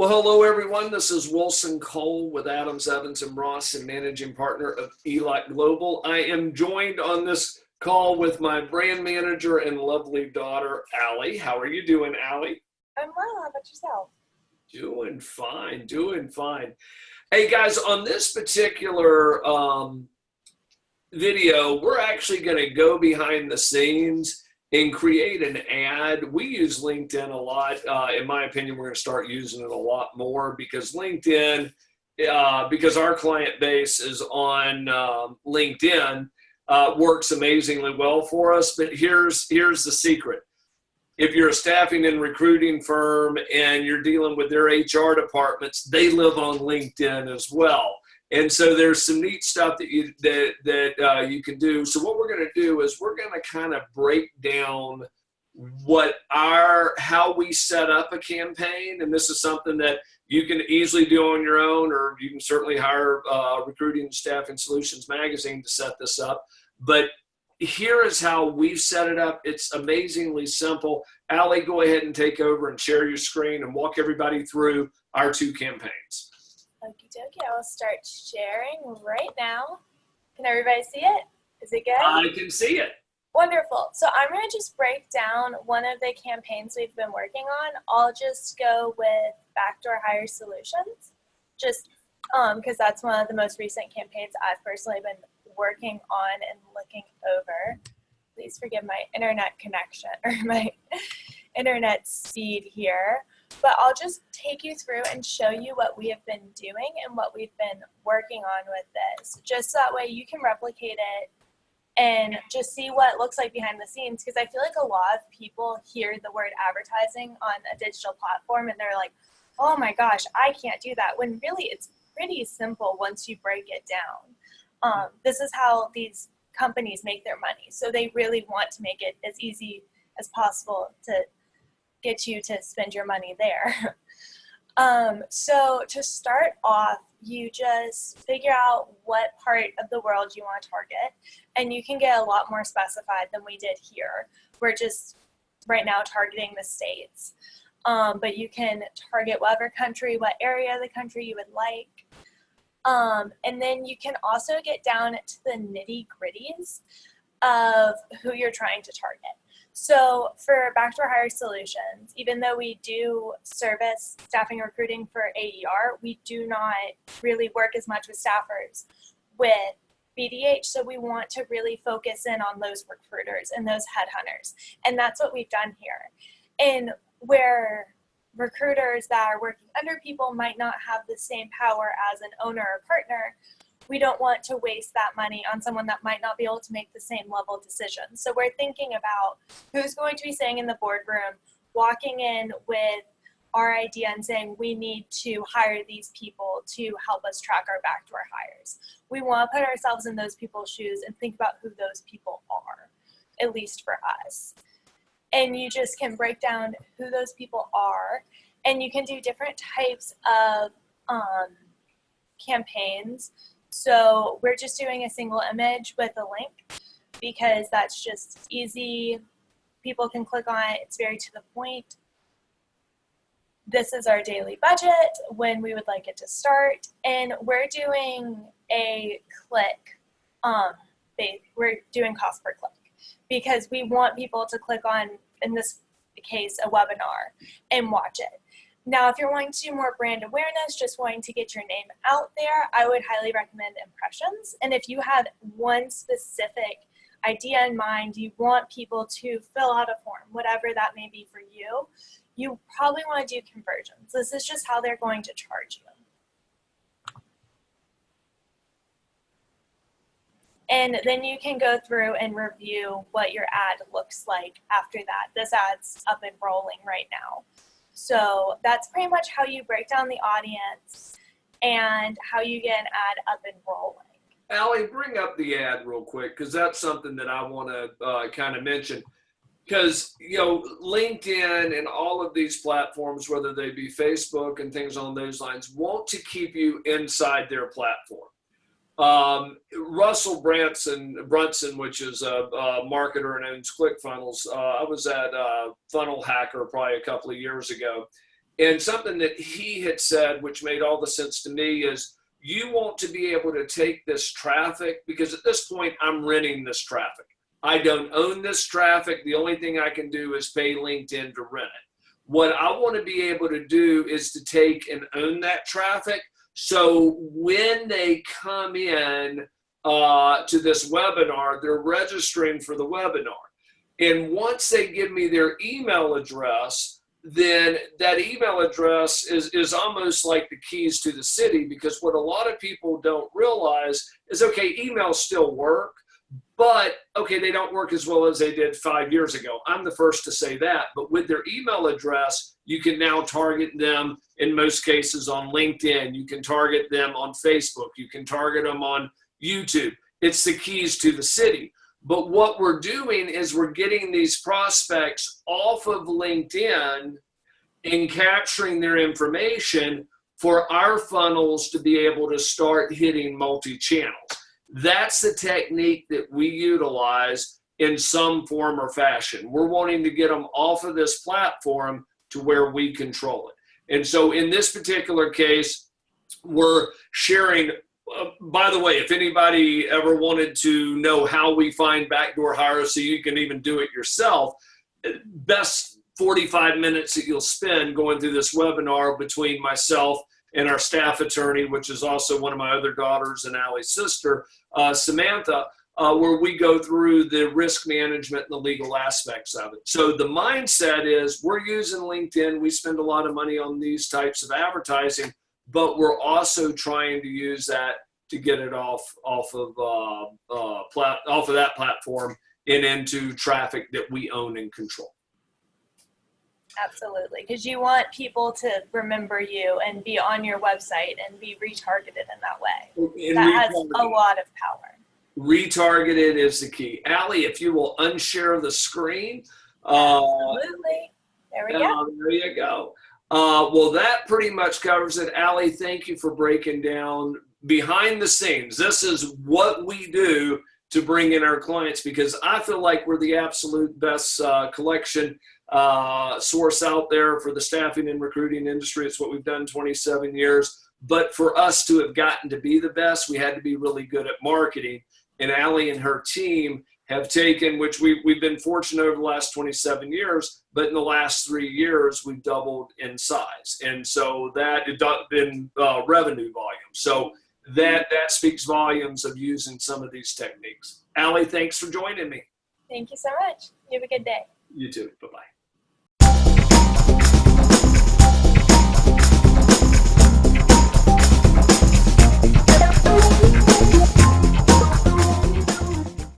Well, hello, everyone. This is Wilson Cole with Adams, Evans, and Ross, and managing partner of ELOC Global. I am joined on this call with my brand manager and lovely daughter, Allie. How are you doing, Allie? I'm well. How about yourself? Doing fine, doing fine. Hey, guys, on this particular video, we're actually going to go behind the scenes and create an ad. We use LinkedIn a lot. In my opinion, we're going to start using it a lot more because LinkedIn, because our client base is on LinkedIn, works amazingly well for us. But here's the secret. If you're a staffing and recruiting firm and you're dealing with their HR departments, they live on LinkedIn as well. And so there's some neat stuff that you can do. So what we're going to do is we're going to kind of break down how we set up a campaign. And this is something that you can easily do on your own, or you can certainly hire Recruiting and Staffing Solutions magazine to set this up. But here is how we've set it up. It's amazingly simple. Allie, go ahead and take over and share your screen and walk everybody through our two campaigns. Okie dokie. I'll start sharing right now. Can everybody see it? Is it good? I can see it. Wonderful. So I'm going to just break down one of the campaigns we've been working on. I'll just go with Backdoor Hire Solutions, just because that's one of the most recent campaigns I've personally been working on and looking over. Please forgive my internet connection or my internet speed here. But I'll just take you through and show you what we have been doing and what we've been working on with this, just so that way you can replicate it and just see what it looks like behind the scenes. Because I feel like a lot of people hear the word advertising on a digital platform and they're like, oh my gosh, I can't do that, when really it's pretty simple once you break it down. This is how these companies make their money. So they really want to make it as easy as possible to get you to spend your money there. So to start off, you just figure out what part of the world you want to target, and you can get a lot more specified than we did here. We're just right now targeting the states, but you can target whatever country, what area of the country you would like. And then you can also get down to the nitty-gritties of who you're trying to target. So for Backdoor Hire Solutions, even though we do service staffing recruiting for AER, we do not really work as much with staffers with BDH. So we want to really focus in on those recruiters and those headhunters. And that's what we've done here. And where recruiters that are working under people might not have the same power as an owner or partner, we don't want to waste that money on someone that might not be able to make the same level decisions. So we're thinking about who's going to be sitting in the boardroom, walking in with our idea and saying, we need to hire these people to help us track our backdoor hires. We want to put ourselves in those people's shoes and think about who those people are, at least for us. And you just can break down who those people are, and you can do different types of campaigns. So we're just doing a single image with a link because that's just easy. People can click on it. It's very to the point. This is our daily budget, when we would like it to start. And we're doing a click. We're doing cost per click because we want people to click on, in this case, a webinar and watch it. Now, if you're wanting to do more brand awareness, just wanting to get your name out there, I would highly recommend impressions. And if you have one specific idea in mind, you want people to fill out a form, whatever that may be for you, you probably want to do conversions. This is just how they're going to charge you. And then you can go through and review what your ad looks like after that. This ad's up and rolling right now. So that's pretty much how you break down the audience and how you get an ad up and rolling. Allie, bring up the ad real quick, because that's something that I want to kind of mention. Because, you know, LinkedIn and all of these platforms, whether they be Facebook and things on those lines, want to keep you inside their platform. Russell Brunson, which is a marketer and owns ClickFunnels. I was at Funnel Hacker probably a couple of years ago, And something that he had said, which made all the sense to me, is you want to be able to take this traffic, because at this point I'm renting this traffic. I don't own this traffic. The only thing I can do is pay LinkedIn to rent it. What I want to be able to do is to take and own that traffic. So when they come in to this webinar, they're registering for the webinar. And once they give me their email address, then that email address is almost like the keys to the city, because what a lot of people don't realize is, okay, emails still work, but okay, they don't work as well as they did 5 years ago. I'm the first to say that. But with their email address, you can now target them in most cases on LinkedIn. You can target them on Facebook. You can target them on YouTube. It's the keys to the city. But what we're doing is we're getting these prospects off of LinkedIn and capturing their information for our funnels to be able to start hitting multi-channels. That's the technique that we utilize in some form or fashion. We're wanting to get them off of this platform to where we control it. And so in this particular case, we're sharing. By the way, if anybody ever wanted to know how we find backdoor hires so you can even do it yourself, best 45 minutes that you'll spend going through this webinar between myself and our staff attorney, which is also one of my other daughters and Allie's sister, Samantha, where we go through the risk management and the legal aspects of it. So the mindset is we're using LinkedIn. We spend a lot of money on these types of advertising, but we're also trying to use that to get it off of that platform and into traffic that we own and control. Absolutely, because you want people to remember you and be on your website and be retargeted in that way. And that has a lot of power. Retargeted is the key. Allie, if you will unshare the screen. Absolutely. There we go. There you go. Well, that pretty much covers it. Allie, thank you for breaking down behind the scenes. This is what we do to bring in our clients, because I feel like we're the absolute best collection source out there for the staffing and recruiting industry. It's what we've done 27 years. But for us to have gotten to be the best, we had to be really good at marketing. And Allie and her team have taken, which we've been fortunate over the last 27 years, but in the last 3 years, we've doubled in size. And so that in revenue volume. So that speaks volumes of using some of these techniques. Allie, thanks for joining me. Thank you so much. You have a good day. You too. Bye-bye.